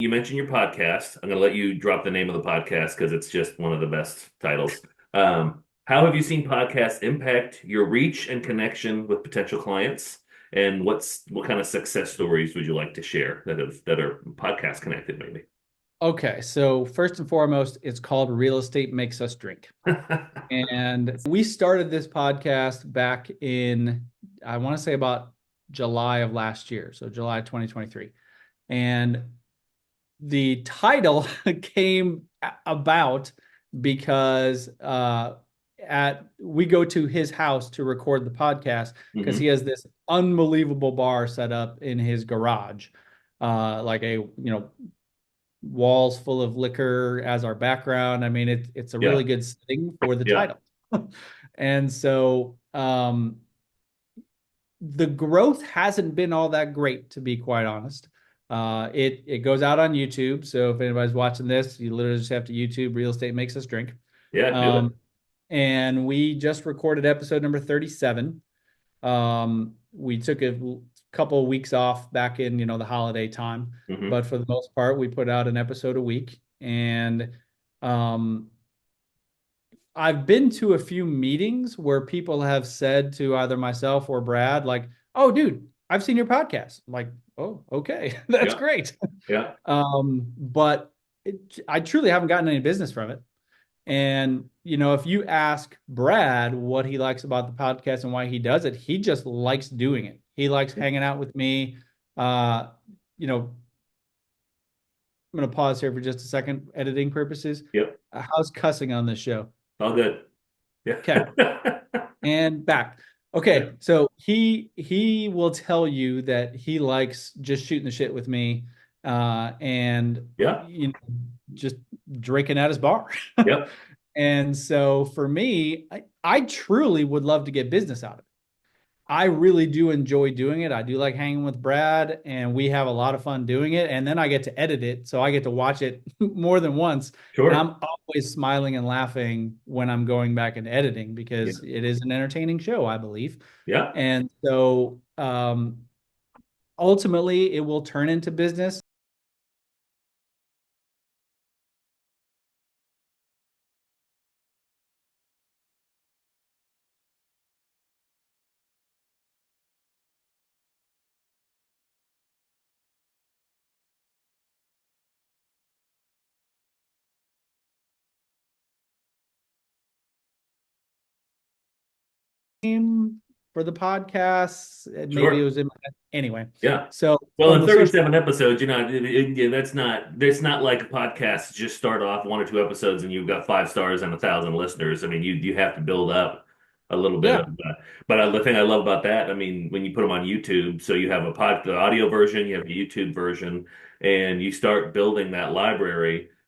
You mentioned your podcast. I'm going to let you drop the name of the podcast because it's just one of the best titles. How have you seen podcasts impact your reach and connection with potential clients? And what kind of success stories would you like to share that are podcast connected, maybe? Okay, so first and foremost, it's called Real Estate Makes Us Drink. And we started this podcast back in, I want to say about July of last year, so July 2023. And the title came about because at we go to his house to record the podcast because he Hmm. has this unbelievable bar set up in his garage, like a walls full of liquor as our background. I mean, it's a Yeah, really good setting for the yeah, title. And so the growth hasn't been all that great, to be quite honest. It goes out on YouTube. So if anybody's watching this, you literally just have to YouTube Real Estate Makes Us Drink. yeah. Do it. Um, and we just recorded episode number 37. We took a couple of weeks off back in, the holiday time, Hmm. but for the most part, we put out an episode a week. And um, I've been to a few meetings where people have said to either myself or Brad, like, "Oh, dude, I've seen your podcast." I'm like, "Oh, okay, that's Yeah, great." yeah. But I truly haven't gotten any business from it. And, if you ask Brad what he likes about the podcast and why he does it, he just likes doing it. He likes hanging out with me. I'm going to pause here for just a second, editing purposes. Yep. How's cussing on this show? All good. Yeah. Okay, and back. Yeah. Okay, so he will tell you that he likes just shooting the shit with me, and Yeah. just drinking at his bar. Yep. And so for me, I truly would love to get business out of it. I really do enjoy doing it. I do like hanging with Brad, and we have a lot of fun doing it. And then I get to edit it, so I get to watch it more than once. And Sure. I'm always smiling and laughing when I'm going back and editing Yeah. because it is an entertaining show, I believe. Yeah. And so ultimately, it will turn into business. For the podcast. Maybe it Sure. was anyway. Yeah. So Well, from in the social, 37 episodes, yeah, that's not like a podcast just start off one or two episodes and you've got 5 stars and 1,000 listeners. I mean, you have to build up a little bit of, yeah, but the thing I love about that, I mean, when you put them on YouTube, so you have the audio version, you have a YouTube version, and you start building that library.